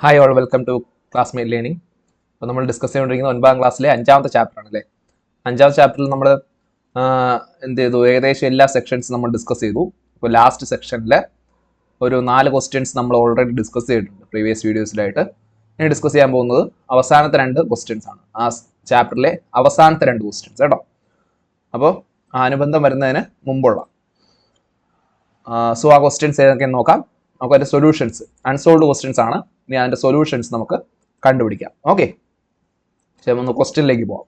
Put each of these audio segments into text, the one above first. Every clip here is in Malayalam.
Hi all welcome to classmate learning. അപ്പോൾ നമ്മൾ ഡിസ്കസ് ചെയ്തുകൊണ്ടിരിക്കുന്നത് 9ാം ക്ലാസ്സിലെ 5ാമത്തെ ചാപ്റ്ററാണ് അല്ലേ. 5ാമത്തെ ചാപ്റ്ററിൽ നമ്മൾ എന്ത് ചെയ്തു, ഏകദേശം എല്ലാ സെക്ഷൻസ് നമ്മൾ ഡിസ്കസ് ചെയ്തു. ഇപ്പോൾ ലാസ്റ്റ് സെക്ഷനിൽ ഒരു 4 ക്വസ്റ്റ്യൻസ് നമ്മൾ ഓൾറെഡി ഡിസ്കസ് ചെയ്തിട്ടുണ്ട് പ്രീവിയസ് വീഡിയോസിലായിട്ട്. ഇനി ഡിസ്കസ് ചെയ്യാൻ പോകുന്നത് അവസാനത്തെ 2 ക്വസ്റ്റ്യൻസ് ആണ്, ആ ചാപ്റ്ററിലെ അവസാനത്തെ 2 ക്വസ്റ്റ്യൻസ് കേട്ടോ. അപ്പോൾ ആ അനുബന്ധം വരുന്നതിന് മുമ്പുള്ള ആ ക്വസ്റ്റ്യൻസ് ഏതൊക്കെയെന്ന് നോക്കാം. നമുക്ക് അതിൻ്റെ സൊല്യൂഷൻസ്, അൺസോൾവ്ഡ് ക്വസ്റ്റ്യൻസ് ആണ്. ഇനി അതിൻ്റെ സൊല്യൂഷൻസ് നമുക്ക് കണ്ടുപിടിക്കാം. ഓക്കെ, ഒന്ന് ക്വസ്റ്റ്യനിലേക്ക് പോവാം.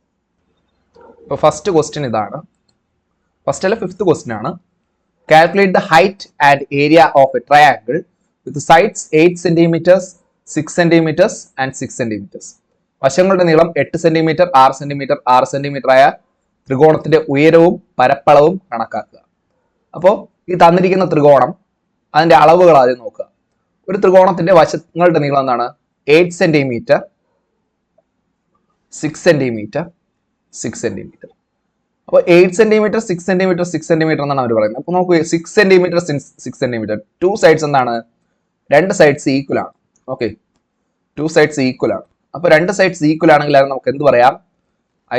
ഇപ്പോൾ ഫസ്റ്റ് ക്വസ്റ്റ്യൻ ഇതാണ്. ഫസ്റ്റ് അല്ല, 5th ക്വസ്റ്റ്യൻ ആണ്. Calculate the height and area of A triangle with sides 8 centimetres 6 centimetres and 6 centimetres. വശങ്ങളുടെ നീളം 8 സെന്റിമീറ്റർ 6 സെന്റിമീറ്റർ 6 സെന്റിമീറ്റർ ആയ ത്രികോണത്തിന്റെ ഉയരവും പരപ്പളവും കണക്കാക്കുക. അപ്പോൾ ഈ തന്നിരിക്കുന്ന ത്രികോണം, അതിന്റെ അളവുകൾ ആദ്യം നോക്കുക. ഒരു ത്രികോണത്തിന്റെ വശങ്ങളുടെ നീളം എന്താണ്? 8 സെന്റിമീറ്റർ 6 സെന്റിമീറ്റർ 6 സെന്റിമീറ്റർ. അപ്പോൾ 8 സെന്റിമീറ്റർ 6 സെന്റിമീറ്റർ 6 സെന്റിമീറ്റർ എന്നാണ് അവർ പറയുന്നത്. അപ്പോൾ നമുക്ക് 6 സെന്റിമീറ്റർ 6 സെന്റിമീറ്റർ, 2 സൈഡ്സ് എന്താണ്? 2 സൈഡ്സ് ഈക്വൽ ആണ്. ഓക്കെ, 2 സൈഡ്സ് ഈക്വൽ ആണ്. അപ്പോൾ 2 സൈഡ്സ് ഈക്വൽ ആണെങ്കിൽ അത് നമുക്ക് എന്ത് പറയാം?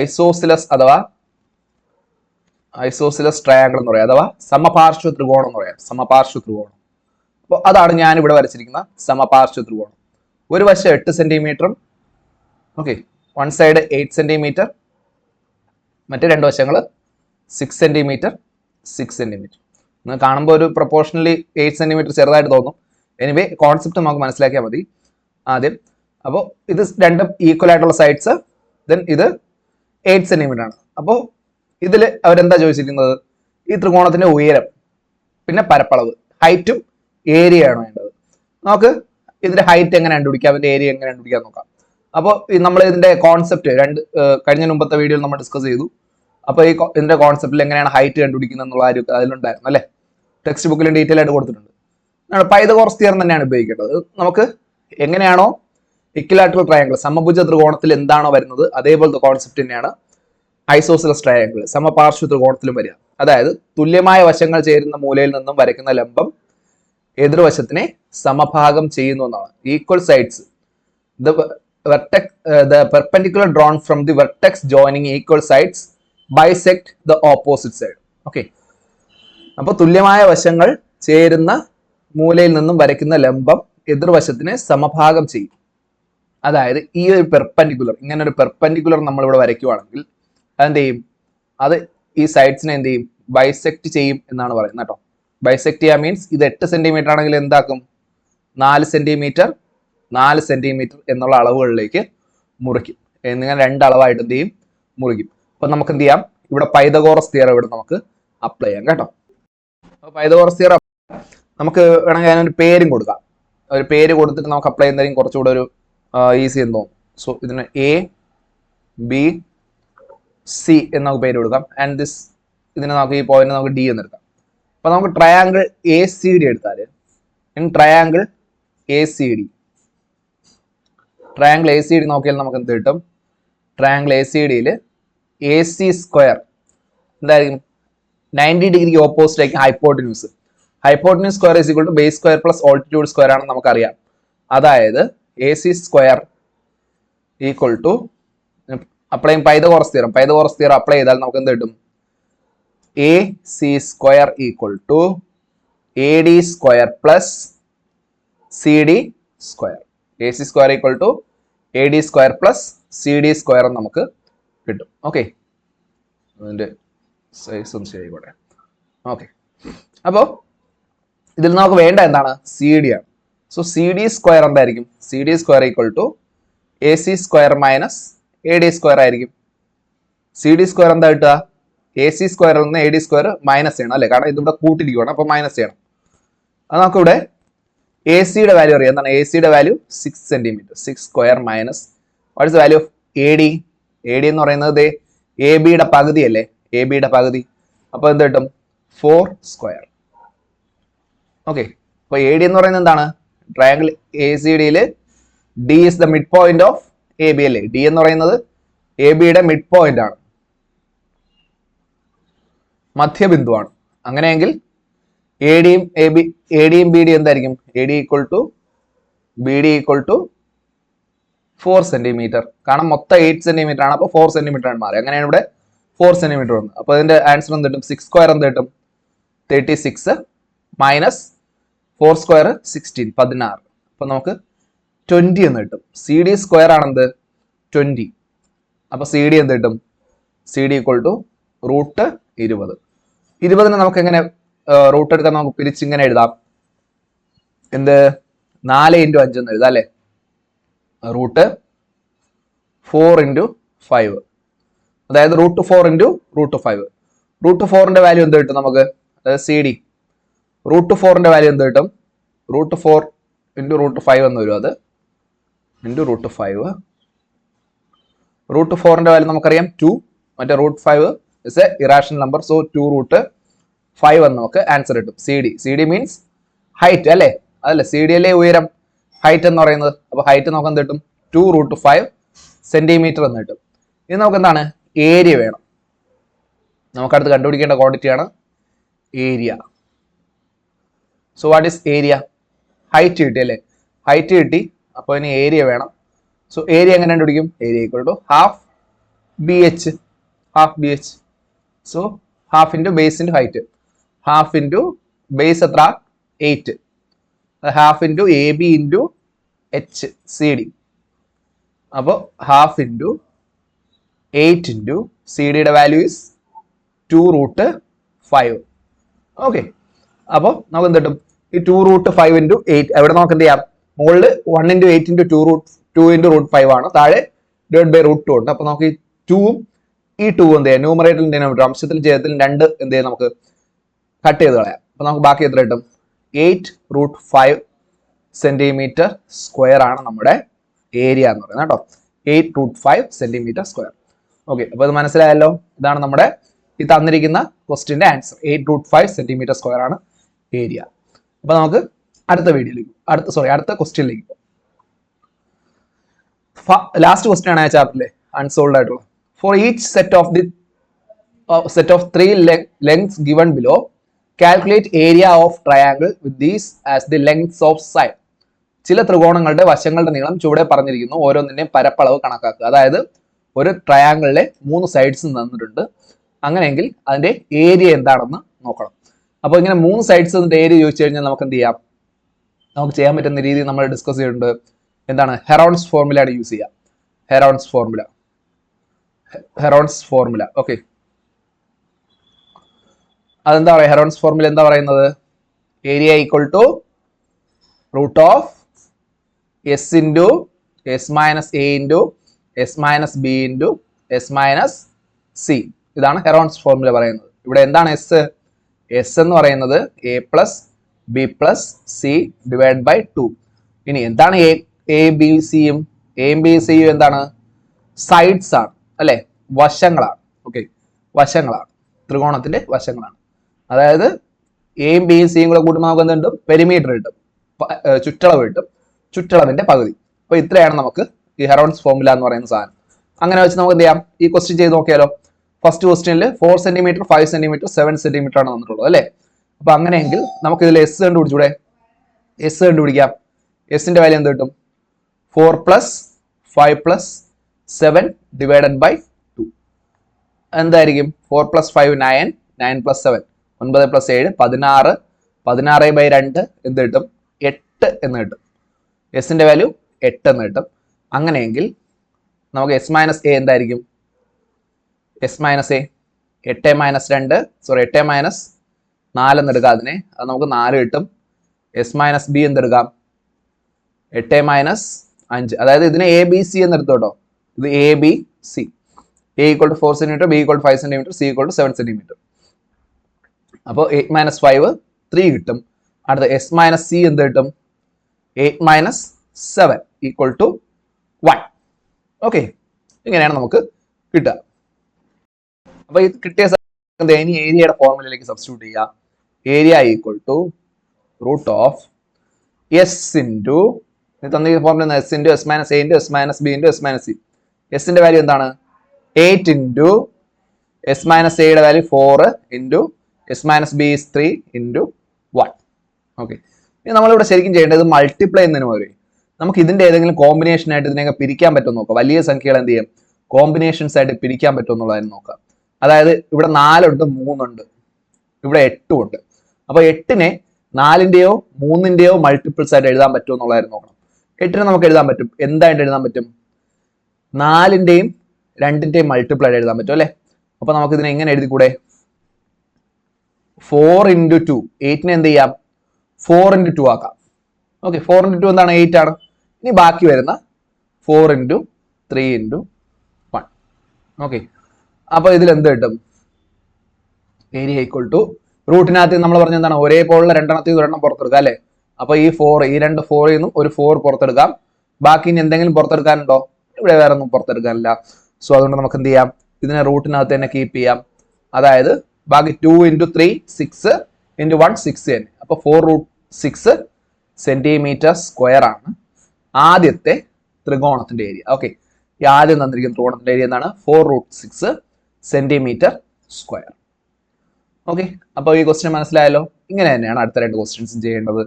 ഐസോസിലസ് അഥവാ ഐസോസിലസ് ട്രയാങ്കിൾ എന്ന് പറയാം, അഥവാ സമപാർശ്വ ത്രികോണം എന്ന് പറയാം. സമപാർശ്വ ത്രികോണം. അപ്പോൾ അതാണ് ഞാൻ ഇവിടെ വരച്ചിരിക്കുന്ന സമപാർശ്വ ത്രികോണം. ഒരു വശം 8 സെന്റിമീറ്ററും, ഓക്കെ, വൺ സൈഡ് 8 സെന്റിമീറ്റർ, മറ്റേ 2 വശങ്ങൾ 6 സെന്റിമീറ്റർ 6 സെന്റിമീറ്റർ. നിങ്ങൾ കാണുമ്പോൾ ഒരു പ്രൊപ്പോർഷണലി 8 സെന്റിമീറ്റർ ചെറുതായിട്ട് തോന്നും. എനിവേ കോൺസെപ്റ്റ് നമുക്ക് മനസ്സിലാക്കിയാൽ മതി ആദ്യം. അപ്പോൾ ഇത് രണ്ടും ഈക്വൽ ആയിട്ടുള്ള സൈഡ്സ്, ദെൻ ഇത് 8 സെന്റിമീറ്റർ ആണ്. അപ്പോൾ ഇതിൽ അവരെന്താ ചോദിച്ചിരിക്കുന്നത്? ഈ ത്രികോണത്തിന്റെ ഉയരം, പിന്നെ പരപ്പളവ്, ഹൈറ്റും ഏരിയയാണ് വേണ്ടത്. നമുക്ക് ഇതിന്റെ ഹൈറ്റ് എങ്ങനെ കണ്ടുപിടിക്കാം, അതിന്റെ ഏരിയ എങ്ങനെ കണ്ടുപിടിക്കാൻ നോക്കാം. അപ്പോൾ നമ്മൾ ഇതിന്റെ കോൺസെപ്റ്റ് കഴിഞ്ഞ മുമ്പത്തെ വീഡിയോയിൽ നമ്മൾ ഡിസ്കസ് ചെയ്തു. അപ്പോൾ ഈ ഇതിന്റെ കോൺസെപ്റ്റിൽ എങ്ങനെയാണ് ഹൈറ്റ് കണ്ടുപിടിക്കുന്നത് എന്നുള്ള കാര്യം അതിലുണ്ടായിരുന്നു അല്ലേ. ടെക്സ്റ്റ് ബുക്കിലും ഡീറ്റെയിൽ ആയിട്ട് കൊടുത്തിട്ടുണ്ട്. പൈതഗോറസ് തിയറം തന്നെയാണ് ഉപയോഗിക്കേണ്ടത്. നമുക്ക് എങ്ങനെയാണോ ഇക്വിലാറ്ററൽ ട്രയാങ്കിൾ, സമഭുജ ത്രികോണത്തിൽ എന്താണോ വരുന്നത് അതേപോലത്തെ കോൺസെപ്റ്റ് തന്നെയാണ് ഐസോസിലസ് ട്രയാങ്കിൾ, സമപാർശ്വ ത്രികോണത്തിലും വരിക. അതായത് തുല്യമായ വശങ്ങൾ ചേരുന്ന മൂലയിൽ നിന്നും വരയ്ക്കുന്ന ലംബം എതിർവശത്തിനെ സമഭാഗം ചെയ്യുന്നു എന്നാണ്. Equal sides the perpendicular drawn from the vertex joining equal sides bisect the opposite side. Okay, അപ്പോൾ തുല്യമായ വശങ്ങൾ ചേരുന്ന മൂലയിൽ നിന്നും വരയ്ക്കുന്ന ലംബം എതിർവശത്തിനെ സമഭാഗം ചെയ്യും. അതായത് ഈ ഒരു പെർപെൻഡിക്കുലർ, ഇങ്ങനെ ഒരു പെർപെൻഡിക്കുലർ നമ്മൾ ഇവിടെ വരയ്ക്കുവാണെങ്കിൽ അതെന്ത് ചെയ്യും? അത് ഈ സൈഡ്സിനെ എന്ത് ചെയ്യും? ബൈസെക്ട് ചെയ്യും എന്നാണ് പറയുന്നത് കേട്ടോ. ബൈസെക്ട് ചെയ്യുക മീൻസ് ഇത് 8 സെന്റിമീറ്റർ ആണെങ്കിൽ എന്താക്കും? 4 സെന്റിമീറ്റർ 4 സെന്റിമീറ്റർ എന്നുള്ള അളവുകളിലേക്ക് മുറിക്കും. എന്നിങ്ങനെ 2 അളവായിട്ട് എന്ത് ചെയ്യും? മുറിക്കും. അപ്പൊ നമുക്ക് എന്ത് ചെയ്യാം? ഇവിടെ പൈതഗോറസ് തിയറം ഇവിടെ നമുക്ക് അപ്ലൈ ചെയ്യാം കേട്ടോ. അപ്പൊ പൈതഗോറസ് തിയറം നമുക്ക് വേണമെങ്കിൽ അതിനൊരു പേരും കൊടുക്കാം. ഒരു പേര് കൊടുത്തിട്ട് നമുക്ക് അപ്ലൈ ചെയ്യുന്നതായിരിക്കും കുറച്ചുകൂടെ ഒരു ഈസി എന്ന് തോന്നും. സോ ഇതിന് എ ബി സി എന്നൊക്കെ പേര് കൊടുക്കാം. ആൻഡ് ദിസ്, ഇതിനെ നമുക്ക് ഈ പോയിന്റ് നമുക്ക് ഡി എന്ന് എടുക്കാം. അപ്പൊ നമുക്ക് ട്രയാങ്കിൾ എ സി ഡി എടുത്താൽ, triangle A C D, triangle A C D നോക്കിയാൽ നമുക്ക് എന്ത് കിട്ടും? ട്രയാങ്കിൾ എ സി ഡിയിൽ എ സി സ്ക്വയർ എന്തായിരിക്കും? 90 ഡിഗ്രിക്ക് ഓപ്പോസിറ്റ് ആയിരിക്കും hypotenuse. Hypotenuse square is equal to base square plus altitude square ആണെന്ന് നമുക്കറിയാം. അതായത് A C square equal to, apply ചെയ്യും Pythagoras theorem. Pythagoras theorem apply ചെയ്താൽ നമുക്ക് എന്ത് കിട്ടും? A C square equal to A D square plus C D square. A C square equal to A D square plus C D square നമുക്ക് കിട്ടും. ഓക്കെ, അതിന്റെ സൈസ് ഒന്ന് ശരിയായിക്കോട്ടെ. ഓക്കെ, അപ്പോൾ ഇതിൽ നമുക്ക് വേണ്ട എന്താണ്? സി ഡി ആണ്. സോ സി ഡി സ്ക്വയർ എന്തായിരിക്കും? C D square equal to A C square minus A D square ആയിരിക്കും. സി ഡി സ്ക്വയർ എന്താ കിട്ടുക? എ സി സ്ക്വയറിൽ നിന്ന് എ ഡി സ്ക്വയർ മൈനസ് ചെയ്യണം അല്ലേ, കാരണം ഇതിവിടെ കൂട്ടിരിക്കുകയാണ്. അപ്പോൾ മൈനസ് ചെയ്യണം. അത് നമുക്കിവിടെ എ സിയുടെ വാല്യൂ അറിയാം. എന്താണ് എ സിയുടെ value? 6 centimetre. 6 square minus what is value of A D? A D എന്ന് പറയുന്നത് എ ബിയുടെ പകുതി അല്ലേ, എ ബിയുടെ പകുതി. അപ്പോൾ എന്ത് കിട്ടും? 4 സ്ക്വയർ. ഓക്കെ, അപ്പോൾ എ ഡി എന്ന് പറയുന്നത് എന്താണ്? ട്രയാങ്കിൾ എ സി ഡിയിൽ D is the mid point of A B അല്ലേ. ഡി എന്ന് പറയുന്നത് എ ബിയുടെ മിഡ് പോയിന്റ് ആണ്, മധ്യബിന്ദുവാണ്. അങ്ങനെയെങ്കിൽ എ ഡിയും ബി ഡി എന്തായിരിക്കും? A D equal to B D equal to 4 centimetre. കാരണം മൊത്തം 8 സെന്റിമീറ്റർ ആണ്, അപ്പോൾ 4 സെന്റിമീറ്റർ ആണ് മാറി. അങ്ങനെയാണ് ഇവിടെ 4 സെന്റിമീറ്റർ വന്നത്. അപ്പോൾ ഇതിന്റെ ആൻസർ എന്ത് കിട്ടും? 6 സ്ക്വയർ എന്ത് കിട്ടും? 36 മൈനസ് 4 സ്ക്വയർ 16 16. അപ്പോൾ നമുക്ക് 20 എന്ന് കിട്ടും. സി ഡി സ്ക്വയർ ആണെന്ത് 20. അപ്പോൾ സി ഡി എന്ത് കിട്ടും? C D equal to root 20. 20 നമുക്ക് എങ്ങനെ റൂട്ട് എടുക്കാൻ? നമുക്ക് പിരിച്ചിങ്ങനെ എഴുതാം. എന്ത് 4 × 5 എന്ന് എഴുതാം അല്ലേ? റൂട്ട് 4 × 5, അതായത് റൂട്ട് 4 × റൂട്ട് 5. റൂട്ട് 4ന്റെ വാല്യൂ എന്ത് കിട്ടും നമുക്ക്? അതായത് സി ഡി റൂട്ട് 4ന്റെ വാല്യൂ എന്ത് കിട്ടും? റൂട്ട് 4 × റൂട്ട് 5 എന്ന് വരും. അത് ഇൻറ്റു റൂട്ട് 5. റൂട്ട് 4ന്റെ വാല്യൂ നമുക്കറിയാം 2. മറ്റേ root 5 is a irrational number. So 2 root 5 എന്ന് നമുക്ക് ആൻസർ കിട്ടും. C D. C D means height അല്ലേ? അതല്ലേ സി ഡി അല്ലേ ഉയരം, ഹൈറ്റ് എന്ന് പറയുന്നത്. അപ്പോൾ ഹൈറ്റ് നമുക്ക് എന്ത് കിട്ടും? 2 റൂട്ട് 5 സെന്റിമീറ്റർ എന്ന് കിട്ടും. ഇനി നമുക്ക് എന്താണ്? ഏരിയ വേണം. നമുക്കടുത്ത് കണ്ടുപിടിക്കേണ്ട ക്വാണ്ടിറ്റിയാണ് area. So what is area? Height കിട്ടി അല്ലേ? ഹൈറ്റ് കിട്ടി. അപ്പോൾ ഇനി ഏരിയ വേണം. സോ ഏരിയ എങ്ങനെ കണ്ടുപിടിക്കും? Area equal to half B H. Half B H. So half into base into height. Half into base എത്ര? 8. Half into A B into H C D. അപ്പോൾ ഹാഫ് ഇൻറ്റു 8 ഇൻറ്റു സി ഡിയുടെ വാല്യൂ ഇസ് 2 റൂട്ട് 5. ഓക്കെ. അപ്പോൾ നമുക്ക് എന്ത് കിട്ടും? ഈ 2 റൂട്ട് 5 ഇൻറ്റു 8 എവിടെ നമുക്ക് എന്ത് ചെയ്യാം? മുകളിൽ 1 × 8 ഇൻറ്റു 2 × റൂട്ട് 5 ആണ്. താഴെ ഡിവൈഡ് ബൈ റൂട്ട് 2 ഉണ്ട്. അപ്പോൾ നമുക്ക് ഈ 2ഉം ഈ 2 എന്ത് ചെയ്യാം? ന്യൂമറേറ്ററിൽ ഡിനോമിനേറ്റർ അംശത്തിൽ ഛേദത്തിൽ 2 എന്ത് ചെയ്യാം? നമുക്ക് കട്ട് ചെയ്ത് കളയാം. അപ്പോൾ നമുക്ക് ബാക്കി എത്ര കിട്ടും? 8 റൂട്ട് 5 സെന്റിമീറ്റർ സ്ക്വയർ ആണ് നമ്മുടെ ഏരിയ എന്ന് പറയുന്നത് കേട്ടോ. 8 റൂട്ട് 5 സെന്റിമീറ്റർ സ്ക്വയർ. ഓക്കെ. അപ്പോൾ ഇത് മനസ്സിലായല്ലോ. ഇതാണ് നമ്മുടെ ഈ തന്നിരിക്കുന്ന ക്വസ്റ്റിന്റെ ആൻസർ. 8 റൂട്ട് 5 സെന്റിമീറ്റർ സ്ക്വയർ ആണ് ഏരിയ. അപ്പോൾ നമുക്ക് അടുത്ത വീഡിയോയിലേക്ക് അടുത്ത ക്വസ്റ്റ്യനിലേക്ക് പോകും. ലാസ്റ്റ് ക്വസ്റ്റ്യൻ ആണ് ആ ചാപ്റ്ററിലെ അൺസോൾഡ് ആയിട്ടുള്ള. For each set of 3 lengths given below calculate area of triangle with these as the lengths of side. ചില ത്രികോണങ്ങളുടെ വശങ്ങളുടെ നീളം ചുവടെ പറഞ്ഞിരിക്കുന്നു. ഓരോന്നിന്റെയും പരപ്പളവ് കണക്കാക്കുക. അതായത് ഒരു ട്രയാങ്കിളിലെ 3 സൈഡ്സ് തന്നിട്ടുണ്ട്. അങ്ങനെയെങ്കിൽ അതിന്റെ ഏരിയ എന്താണെന്ന് നോക്കണം. അപ്പോൾ ഇങ്ങനെ 3 സൈഡ്സ് ഏരിയ ചോദിച്ചു കഴിഞ്ഞാൽ നമുക്ക് എന്ത് ചെയ്യാം? നമുക്ക് ചെയ്യാൻ പറ്റുന്ന രീതി നമ്മൾ ഡിസ്കസ് ചെയ്തിട്ടുണ്ട്. എന്താണ്? ഹെറോൺസ് ഫോർമുലയാണ് യൂസ് ചെയ്യുക. Heron's formula. ഓക്കെ. അതെന്താ പറയുക? ഹെറോൺസ് ഫോർമുല എന്താ പറയുന്നത്? Area equal to root of S into S minus A into S minus B into S minus C. ഇതാണ് ഹെറോൺസ് ഫോർമുല പറയുന്നത്. ഇവിടെ എന്താണ് എസ്? എസ് എന്ന് പറയുന്നത് A plus B plus C divide by 2. ഇനി എന്താണ് എ ബി സിയും? എയും ബി സിയും എന്താണ്? സൈഡ്സ് ആണ് അല്ലെ? വശങ്ങളാണ്. ഓക്കെ. വശങ്ങളാണ്, ത്രികോണത്തിന്റെ വശങ്ങളാണ്. അതായത് എയും ബിയും സിയും കൂടെ കൂട്ടുമ്പോൾ നമുക്ക് എന്തുണ്ട്? പെരിമീറ്റർ കിട്ടും, ചുറ്റളവ് കിട്ടും, ചുറ്റളവിന്റെ പകുതി. അപ്പൊ ഇത്രയാണ് നമുക്ക് ഈ ഹെറോൺസ് ഫോർമുല എന്ന് പറയുന്ന സാധനം. അങ്ങനെ വെച്ച് നമുക്ക് എന്ത് ചെയ്യാം? ഈ ക്വസ്റ്റ്യൻ ചെയ്ത് നോക്കിയാലോ. ഫസ്റ്റ് ക്വസ്റ്റ്യനിൽ 4 സെന്റിമീറ്റർ 5 സെന്റിമീറ്റർ 7 സെന്റിമീറ്റർ ആണ് തന്നിട്ടുള്ളത് അല്ലേ? അപ്പൊ അങ്ങനെയെങ്കിൽ നമുക്ക് ഇതിൽ എസ് കണ്ടുപിടിച്ചൂടെ? എസ് കണ്ടുപിടിക്കാം. എസിന്റെ വാല്യൂ എന്ത് കിട്ടും? 4 + 5 + 7 ഡിവൈഡഡ് ബൈ 2. എന്തായിരിക്കും? 4 + 5 9, 9 + 7 9 + 7 16, 16/2 എന്ത് കിട്ടും? 8 എന്ന് കിട്ടും. എസിന്റെ വാല്യൂ 8 എന്ന് കിട്ടും. അങ്ങനെയെങ്കിൽ നമുക്ക് എസ് മൈനസ് എ എന്തായിരിക്കും? എസ് മൈനസ് എ 8 - 4 എന്നെടുക്കാം. അതിനെ അത് നമുക്ക് 4 കിട്ടും. എസ് മൈനസ് ബി എന്തെടുക്കാം? 8 - 5. അതായത് ഇതിനെ എ ബി സി എന്നെടുത്തു കേട്ടോ. ഇത് A B C. A equal to 4 centimetre, B equal to 5 centimetre, C equal to 7 centimetre. അപ്പോൾ 8 - 5 3 കിട്ടും. അടുത്ത എസ് മൈനസ് സി എന്ത് കിട്ടും? 8 - 7 ഈക്വൽ ടു 1. ഓക്കെ. ഇങ്ങനെയാണ് നമുക്ക് കിട്ടുക. അപ്പൊ ഇത് കിട്ടിയ ഇനി ഏരിയയുടെ ഫോർമുലയിലേക്ക് സബ്സ്റ്റിറ്റ്യൂട്ട് ചെയ്യുക. Area equal to root of S into തന്നിരിക്കുന്ന formula S into S minus A into S minus B into S minus C. എസിന്റെ വാല്യൂ എന്താണ്? 8 ഇൻറ്റു എസ് മൈനസ് എയുടെ value 4 into S minus B is 3 into 1. Okay. ഇനി നമ്മളിവിടെ ശരിക്കും ചെയ്യേണ്ടത് മൾട്ടിപ്ലൈ എന്നതിന് പകരം നമുക്ക് ഇതിന്റെ ഏതെങ്കിലും കോമ്പിനേഷൻ ആയിട്ട് ഇതിനെയൊക്കെ പിരിക്കാൻ പറ്റുമെന്ന് നോക്കാം. വലിയ സംഖ്യകൾ എന്ത് ചെയ്യും, കോമ്പിനേഷൻസ് ആയിട്ട് പിരിക്കാൻ പറ്റുമെന്നുള്ളതായിരുന്നു നോക്കാം. അതായത് ഇവിടെ 4 ഉണ്ട്, 3 ഉണ്ട്, ഇവിടെ 8 ഉണ്ട്. അപ്പൊ 8-നെ 4-ന്റെയോ 3-ന്റെയോ മൾട്ടിപ്പിൾസ് ആയിട്ട് എഴുതാൻ പറ്റുമോ എന്നുള്ളതായിരുന്നു നോക്കണം. 8-നെ നമുക്ക് എഴുതാൻ പറ്റും. എന്തായിട്ട് എഴുതാൻ പറ്റും? 4-ന്റെയും 2-ന്റെയും മൾട്ടിപ്പിൾ ആയിട്ട് എഴുതാൻ പറ്റും അല്ലെ. അപ്പൊ നമുക്ക് ഇതിനെ എങ്ങനെ എഴുതിക്കൂടെ? 4 into 2. 8-നെ എന്ത് ചെയ്യാം? 4 into 2 ആക്കാം. ഓക്കെ, 4 into 2 എന്താണ്? 8 ആണ്. ഇനി ബാക്കി വരുന്ന 4 into 3 into 1. ഓക്കെ, അപ്പൊ ഇതിൽ എന്ത് കിട്ടും? ഏരിയ ഈക്വൽ ടു റൂട്ടിനകത്ത് നമ്മൾ പറഞ്ഞ എന്താണ്? ഒരേപോലുള്ള രണ്ടെണ്ണത്തിൽ ഒരെണ്ണം പുറത്തെടുക്കാം അല്ലെ. അപ്പൊ ഈ 4, ഈ രണ്ട് 4-ൽ നിന്നും ഒരു 4 പുറത്തെടുക്കാം. ബാക്കി ഇനി എന്തെങ്കിലും പുറത്തെടുക്കാനുണ്ടോ? ഇവിടെ വേറെ ഒന്നും പുറത്തെടുക്കാനില്ല. സോ അതുകൊണ്ട് നമുക്ക് എന്ത് ചെയ്യാം? ഇതിനെ റൂട്ടിനകത്ത് തന്നെ കീപ്പ് ചെയ്യാം. അതായത് ബാക്കി 2 into 3 6 into 1 6 തന്നെ. അപ്പൊ 4√6 സെന്റിമീറ്റർ സ്ക്വയർ ആണ് ആദ്യത്തെ ത്രികോണത്തിന്റെ ഏരിയ. ഓക്കെ, ഈ ആദ്യം തന്നിരിക്കുന്ന ത്രികോണത്തിന്റെ ഏരിയ എന്താണ്? 4√6 സെന്റിമീറ്റർ സ്ക്വയർ. ഓക്കെ, അപ്പോൾ ഈ ക്വസ്റ്റ്യൻ മനസ്സിലായല്ലോ. ഇങ്ങനെ തന്നെയാണ് അടുത്ത 2 ക്വസ്റ്റ്യൻസും ചെയ്യേണ്ടത്.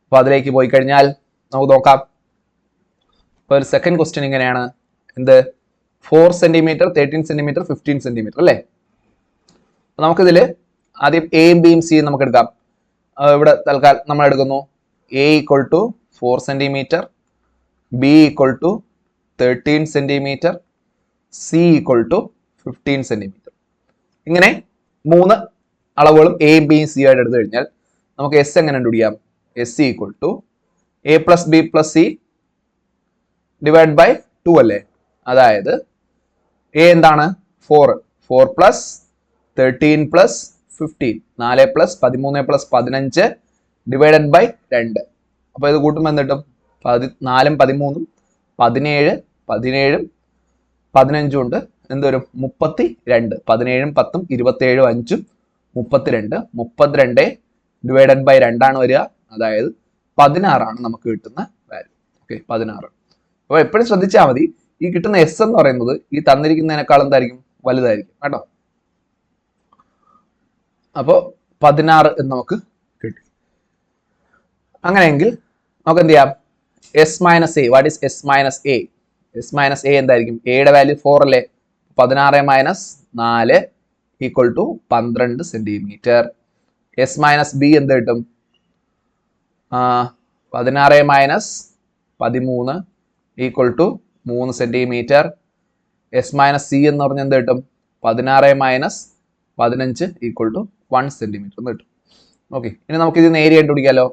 അപ്പൊ അതിലേക്ക് പോയി കഴിഞ്ഞാൽ നമുക്ക് നോക്കാം. അപ്പൊ ഒരു സെക്കൻഡ് ക്വസ്റ്റ്യൻ ഇങ്ങനെയാണ്. എന്ത്? 4 സെന്റിമീറ്റർ, 13 സെന്റിമീറ്റർ, 15 സെന്റിമീറ്റർ അല്ലേ. നമുക്കിതിൽ ആദ്യം എയും ബിയും സിയും നമുക്ക് എടുക്കാം. ഇവിടെ തൽക്കാലം നമ്മൾ എടുക്കുന്നു A equal to 4 centimetre, B equal to 13 centimetre, C equal to 15 centimetre. ഇങ്ങനെ 3 അളവുകളും എയും ബിയും സി ആയിട്ട് എടുത്തു കഴിഞ്ഞാൽ നമുക്ക് എസ് എങ്ങനെ കണ്ടുപിടിക്കാം? S equal to A plus B plus C divide by 2 അല്ലേ. അതായത് എ എന്താണ്? 4 plus 13 plus 15, 4 plus 13 plus 15 divided by 2. അപ്പൊ ഇത് കൂട്ടുമ്പോൾ എന്ത് കിട്ടും? 4ഉം 13ഉം 17, 17ഉം 15ഉം ഉണ്ട്. എന്ത് വരും? 32. 17ഉം 10ഉം 27ഉം 5ഉം 32. 32 ഡിവൈഡഡ് ബൈ 2 ആണ് വരിക. അതായത് 16 ആണ് നമുക്ക് കിട്ടുന്ന വാല്യൂ. ഓക്കെ, 16. അപ്പൊ എപ്പോഴും ശ്രദ്ധിച്ചാൽ മതി, ഈ കിട്ടുന്ന എസ് എന്ന് പറയുന്നത് ഈ തന്നിരിക്കുന്നതിനേക്കാൾ എന്തായിരിക്കും? വലുതായിരിക്കും കേട്ടോ. അപ്പോ 16 എന്ന് നമുക്ക് കിട്ടി. അങ്ങനെയെങ്കിൽ നമുക്ക് എന്ത് ചെയ്യാം? S minus A. What is S minus A? S minus A എന്തായിരിക്കും? എയുടെ വാല്യൂ 4 അല്ലേ. 16 minus 4 equal to 12 centimetre. S minus B എന്ത് കിട്ടും? 16 minus 13 equal to 3 centimetre. S minus C എന്ന് പറഞ്ഞാൽ എന്ത് കിട്ടും? 16 മൈനസ് 15 ഈക്വൽ ടു 1 സെന്റിമീറ്റർ എന്ന് കിട്ടും. ഓക്കെ, ഇനി നമുക്ക് ഇതിന് ഏരിയ കണ്ടുപിടിക്കാമല്ലോ.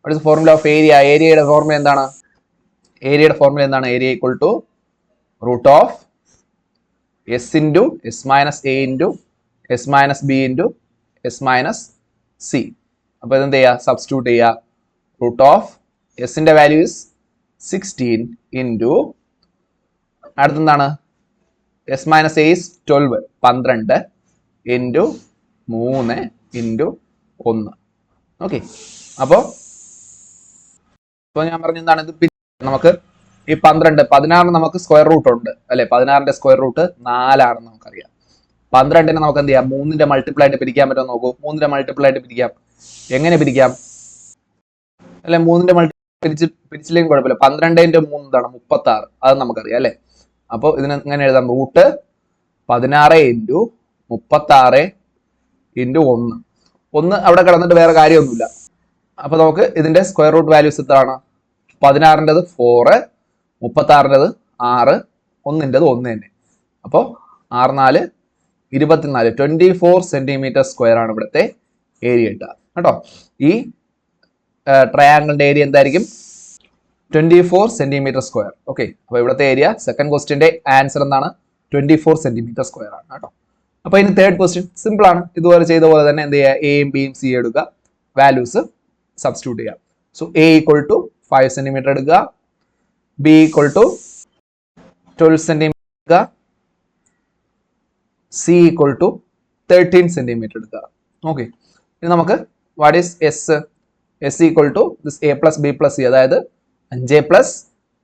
What is formula of area? ഏരിയയുടെ ഫോർമുല എന്താണ്? ഏരിയയുടെ ഫോർമുല എന്താണ്? Area equal to root of S into S minus A into S minus B into S minus C. അപ്പൊ ഇതെന്ത് ചെയ്യുക? സബ്സ്റ്റിറ്റ്യൂട്ട് ചെയ്യുക. റൂട്ട് ഓഫ് എസിന്റെ വാല്യൂ ഇസ് 16 ഇൻറ്റു അടുത്തെന്താണ്? S minus A is 12, 12 into 3 into 1. Okay, അപ്പോൾ ഞാൻ പറഞ്ഞ എന്താണ്? ഇത് നമുക്ക് ഈ 12, 16 നമുക്ക് സ്ക്വയർ റൂട്ട് ഉണ്ട് അല്ലെ. 16ന്റെ സ്ക്വയർ റൂട്ട് 4 ആണെന്ന് നമുക്കറിയാം. 12നെ നമുക്ക് എന്ത് ചെയ്യാം? 3ന്റെ മൾട്ടിപ്പിൾ ആയിട്ട് പിരിക്കാൻ പറ്റുമോ നോക്കൂ. 3ന്റെ മൾട്ടിപ്പിൾ ആയിട്ട് പിരിക്കാം. എങ്ങനെ പിരിക്കാം? അല്ലെ 3ന്റെ മൾട്ടിപ്പിൾ പിരിച്ചില്ലെങ്കിൽ കുഴപ്പമില്ല. 12 × 3 എന്താണ്? 36. അത് നമുക്കറിയാം അല്ലെ. അപ്പോൾ ഇതിന് എങ്ങനെ എഴുതാം? Root 16 into 36 into 1. 1 അവിടെ കിടന്നിട്ട് വേറെ കാര്യമൊന്നുമില്ല. അപ്പൊ നമുക്ക് ഇതിന്റെ സ്ക്വയർ റൂട്ട് വാല്യൂസ് എത്രയാണ്? 16ൻ്റെത് 4, 36ൻ്റെത് 6, 1ൻ്റെത് 1 തന്നെ. അപ്പോൾ 6 4 24, 24 സെന്റിമീറ്റർ സ്ക്വയർ ആണ് ഇവിടുത്തെ ഏരിയ കിട്ടുക കേട്ടോ. ഈ ട്രയാങ്കിളിന്റെ ഏരിയ എന്തായിരിക്കും? 24 സെന്റിമീറ്റർ സ്ക്വയർ. ഓക്കെ, അപ്പൊ ഇവിടുത്തെ ഏരിയ സെക്കൻഡ് ക്വസ്റ്റ്യന്റെ ആൻസർ എന്താണ്? 24 സെന്റിമീറ്റർ സ്ക്വയർ ആണ് കേട്ടോ. അപ്പൊ ഇനി തേർഡ് ക്വസ്റ്റ്യൻ സിമ്പിൾ ആണ്. ഇതുപോലെ ചെയ്ത പോലെ തന്നെ എന്ത് ചെയ്യുക? എയും ബിയും സി എടുക്കുക, വാല്യൂസ് സബ്സ്റ്റിറ്റ്യൂട്ട് ചെയ്യാം. So A equal to 5 centimetre എടുക്കുക, ബി ഈക്വൽ ടു 12 സെന്റിമീറ്റർ എടുക്കുക, സി ഈക്വൽ ടു 13 സെന്റിമീറ്റർ എടുക്കുക. ഓക്കെ, ഇനി നമുക്ക് what is S? S equal to this A plus B plus C, അതായത് 5 പ്ലസ്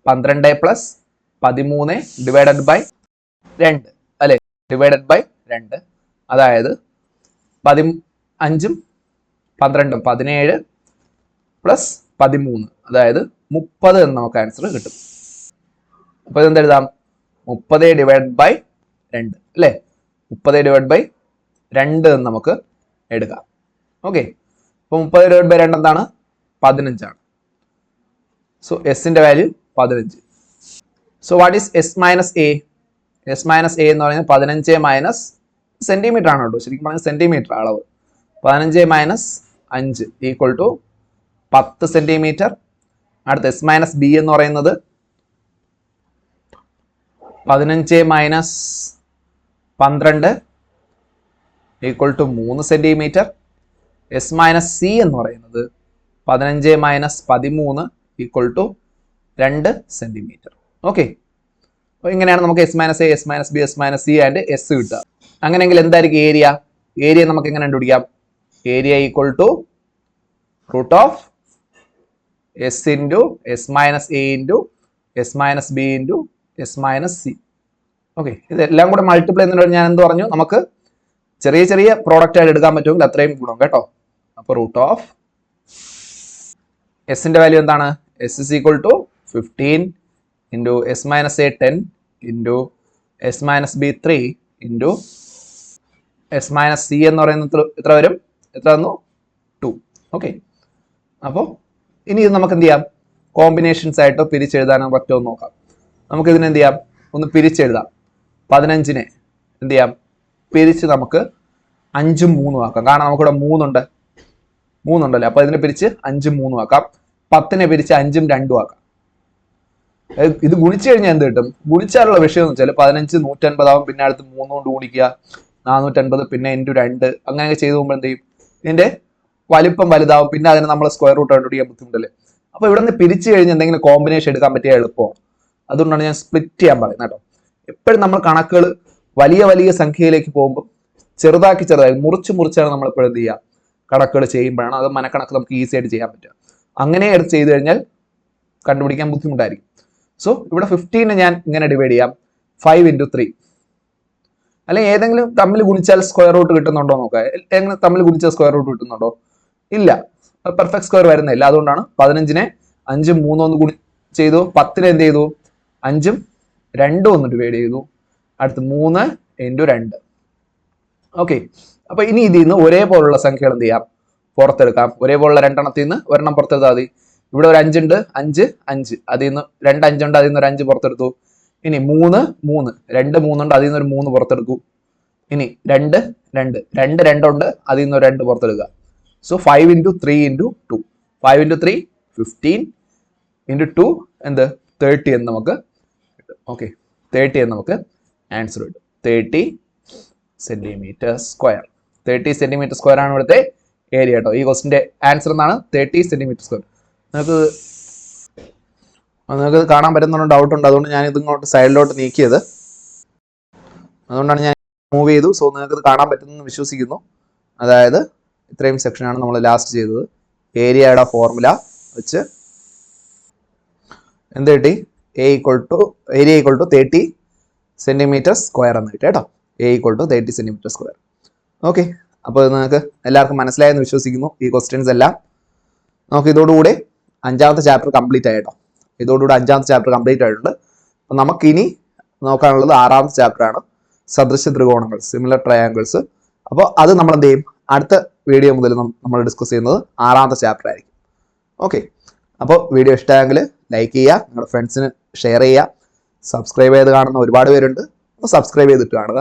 12 പ്ലസ് 13 ഡിവൈഡഡ് ബൈ 2 അല്ലെ. ഡിവൈഡഡ് ബൈ 2, അതായത് 5ഉം 12ഉം 17 പ്ലസ് 13 അതായത് 30 എന്ന് നമുക്ക് ആൻസർ കിട്ടും. അപ്പോൾ ഇതെന്ത് എഴുതാം? 30 ഡിവൈഡ് ബൈ 2 അല്ലേ? 30 ഡിവൈഡ് ബൈ 2 എന്ന് നമുക്ക് എടുക്കാം. ഓക്കെ, അപ്പോൾ 30 ഡിവൈഡ് ബൈ 2 എന്താണ്? 15 ആണ്. സോ എസിന്റെ value 15. So what is S minus A? S minus A എന്ന് പറയുന്നത് 15 മൈനസ് സെന്റിമീറ്റർ ആണ് കേട്ടോ, ശരിക്കും പറഞ്ഞാൽ സെന്റിമീറ്റർ അളവ്. 15 മൈനസ് 5 ഈക്വൽ ടു 10 സെന്റിമീറ്റർ. അടുത്ത എസ് മൈനസ് ബി എന്ന് പറയുന്നത് 15 minus 12 equal to 3 centimetre. S minus C എന്ന് പറയുന്നത് 15 minus 13 equal to 2 centimetre. Okay, അപ്പോൾ ഇങ്ങനെയാണ് നമുക്ക് S minus A, S minus B, S minus C and S കിട്ടുക. അങ്ങനെയെങ്കിൽ എന്തായിരിക്കും ഏരിയ? ഏരിയ നമുക്ക് എങ്ങനെ കണ്ടുപിടിക്കാം? Area equal to root of S into S minus A into S minus B into S minus C. Okay, ഇതെല്ലാം കൂടെ മൾട്ടിപ്ലൈ ചെയ്യുന്നതിനോട് ഞാൻ എന്ത് പറഞ്ഞു? നമുക്ക് ചെറിയ ചെറിയ പ്രോഡക്റ്റ് ആയിട്ട് എടുക്കാൻ പറ്റുമെങ്കിൽ അത്രയും ഗുണം കേട്ടോ. അപ്പോൾ റൂട്ട് ഓഫ് എസിന്റെ വാല്യൂ എന്താണ്? S is equal to 15 into S minus A 10 into S minus B 3 into S minus C എന്ന് പറയുന്നത് എത്ര വരും? എത്ര വന്നു? 2. ഓക്കെ, അപ്പോൾ ഇനി ഇത് നമുക്ക് എന്ത് ചെയ്യാം? കോമ്പിനേഷൻസ് ആയിട്ടോ പിരിച്ചെഴുതാനോ പറ്റുമോ എന്ന് നോക്കാം. നമുക്ക് ഇതിനെ എന്ത് ചെയ്യാം? ഒന്ന് പിരിച്ചെഴുതാം. 15നെ എന്ത് ചെയ്യാം? പിരിച്ച് നമുക്ക് 5ഉം 3ഉം ആക്കാം. കാരണം നമുക്കിവിടെ 3 ഉണ്ടല്ലേ, അപ്പോൾ ഇതിനെ പിരിച്ച് 5ഉം 3ഉം ആക്കാം. 10നെ പിരിച്ച് 5ഉം 2ഉം ആക്കാം. ഇത് ഗുണിച്ചു കഴിഞ്ഞാൽ എന്ത് കിട്ടും? ഗുണിച്ചാലുള്ള വിഷയം എന്ന് വെച്ചാൽ 15 150 ആവും, പിന്നെ അടുത്ത് 3 കൊണ്ട് ഗുണിക്കുക 450, പിന്നെ ഇൻറ്റു 2 അങ്ങനെയൊക്കെ ചെയ്ത് പോകുമ്പോൾ എന്ത് ചെയ്യും? ഇതിന്റെ വലിപ്പം വലുതാവും, പിന്നെ അതിനെ നമ്മൾ സ്ക്വയർ റൂട്ട് കണ്ടുപിടിക്കാൻ ബുദ്ധിമുട്ടല്ലേ. അപ്പോൾ ഇവിടെ നിന്ന് പിരിച്ചു കഴിഞ്ഞ് എന്തെങ്കിലും കോമ്പിനേഷൻ എടുക്കാൻ പറ്റിയ എളുപ്പമാണ്. അതുകൊണ്ടാണ് ഞാൻ സ്പ്ലിറ്റ് ചെയ്യാൻ പറയുന്നത് കേട്ടോ. എപ്പോഴും നമ്മൾ കണക്കുകൾ വലിയ വലിയ സംഖ്യയിലേക്ക് പോകുമ്പോൾ ചെറുതാക്കി മുറിച്ചാണ് നമ്മൾ എപ്പോഴും എന്ത് ചെയ്യുക? കണക്കുകൾ ചെയ്യുമ്പോഴാണ് അത് മനക്കണക്ക് നമുക്ക് ഈസി ആയിട്ട് ചെയ്യാൻ പറ്റുക. അങ്ങനെ എടുത്ത് ചെയ്ത് കഴിഞ്ഞാൽ കണ്ടുപിടിക്കാൻ ബുദ്ധിമുട്ടായിരിക്കും. സോ ഇവിടെ 15 ഞാൻ ഇങ്ങനെ ഡിവൈഡ് ചെയ്യാം, 5 ഇൻറ്റു 3. അല്ലെങ്കിൽ ഏതെങ്കിലും തമ്മിൽ ഗുണിച്ചാൽ സ്ക്വയർ റൂട്ട് കിട്ടുന്നുണ്ടോ നോക്കാം. എങ്ങനെ തമ്മിൽ ഗുണിച്ചാൽ സ്ക്വയർ റൂട്ട് കിട്ടുന്നുണ്ടോ? ഇല്ല, പെർഫെക്റ്റ് സ്ക്വയർ വരുന്നില്ല. അതുകൊണ്ടാണ് 15നെ 5ഉം 3ഉം ഒന്ന് ഗുണി ചെയ്തു. 10നെ എന്ത് ചെയ്തു? 5ഉം 2ഉം ഒന്ന് ഡിവൈഡ് ചെയ്തു. അടുത്ത് 3 ഇൻറ്റു 2. ഓക്കെ, അപ്പൊ ഇനി ഇതിൽ നിന്ന് ഒരേപോലുള്ള സംഖ്യകൾ എന്ത് ചെയ്യാം? പുറത്തെടുക്കാം. ഒരേപോലുള്ള 2 എണ്ണത്തിൽ നിന്ന് ഒരെണ്ണം പുറത്തെടുത്താൽ മതി. ഇവിടെ ഒരു 5 ഉണ്ട്, 5 5, അതിൽ നിന്ന് 2 5 ഉണ്ട്, അതിൽ നിന്ന് ഒരു 5 പുറത്തെടുത്തു. ഇനി 3 3, 2 3 ഉണ്ട്, അതിൽ നിന്ന് ഒരു 3 പുറത്തെടുക്കും. ഇനി 2 2, 2 2 ഉണ്ട്, അതിൽ നിന്ന് ഒരു 2 പുറത്തെടുക്കുക. So 5 into 3 into 2, 5 into 3 15 into 2 എന്ത്? 30 എന്ന് നമുക്ക് കിട്ടും. ഓക്കെ, 30 എന്ന് നമുക്ക് ആൻസർ കിട്ടും. 30 സെന്റിമീറ്റർ സ്ക്വയർ. 30 സെന്റിമീറ്റർ സ്ക്വയർ ആണ് ഇവിടുത്തെ ഏരിയ കേട്ടോ. ഈ ക്വസ്റ്റിന്റെ ആൻസർ എന്നാണ് 30 സെന്റിമീറ്റർ സ്ക്വയർ. നിങ്ങൾക്ക് കാണാൻ പറ്റുന്ന ഡൗട്ട് ഉണ്ട്, അതുകൊണ്ട് ഞാൻ ഇതിങ്ങോട്ട് സൈഡിലോട്ട് നീക്കിയത്. അതുകൊണ്ടാണ് ഞാൻ മൂവ് ചെയ്തു. സോ നിങ്ങൾക്ക് ഇത് കാണാൻ പറ്റുമെന്ന് വിശ്വസിക്കുന്നു. അതായത് ഇത്രയും സെക്ഷനാണ് നമ്മൾ ലാസ്റ്റ് ചെയ്തത്. ഏരിയയുടെ ഫോർമുല വെച്ച് എന്ത് കിട്ടി? Area equal to 30 centimetre square എന്ന് കിട്ടി കേട്ടോ. A equal to 30 centimetre square. Okay, അപ്പോൾ നിങ്ങൾക്ക് എല്ലാവർക്കും മനസ്സിലായെന്ന് വിശ്വസിക്കുന്നു ഈ ക്വസ്റ്റ്യൻസ് എല്ലാം. നമുക്ക് ഇതോടുകൂടെ 5ാമത്തെ ചാപ്റ്റർ കംപ്ലീറ്റ് ആയിട്ടോ. ഇതോടുകൂടി 5ാമത്തെ ചാപ്റ്റർ കംപ്ലീറ്റ് ആയിട്ടുണ്ട്. അപ്പം നമുക്കിനി നോക്കാനുള്ളത് 6ാമത്തെ ചാപ്റ്റർ ആണ്, സദൃശ ത്രികോണങ്ങൾ, സിമിലർ ട്രയാങ്കിൾസ്. അപ്പോൾ അത് നമ്മൾ എന്ത് ചെയ്യും? അടുത്ത വീഡിയോ മുതൽ നമ്മൾ ഡിസ്കസ് ചെയ്യുന്നത് 6ാമത്തെ ചാപ്റ്റർ ആയിരിക്കും. ഓക്കെ, അപ്പോൾ വീഡിയോ ഇഷ്ടമായെങ്കിൽ ലൈക്ക് ചെയ്യുക, നിങ്ങളുടെ ഫ്രണ്ട്സിന് ഷെയർ ചെയ്യുക. സബ്സ്ക്രൈബ് ചെയ്ത് കാണുന്ന ഒരുപാട് പേരുണ്ട്, സബ്സ്ക്രൈബ് ചെയ്തിട്ട് കാണുക.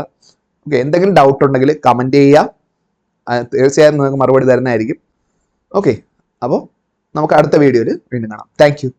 ഓക്കെ, എന്തെങ്കിലും ഡൗട്ട് ഉണ്ടെങ്കിൽ കമൻറ്റ് ചെയ്യുക, തീർച്ചയായും നിങ്ങൾക്ക് മറുപടി തരുന്നതായിരിക്കും. ഓക്കെ, അപ്പോൾ നമുക്ക് അടുത്ത വീഡിയോയിൽ വീണ്ടും കാണാം. Thank you.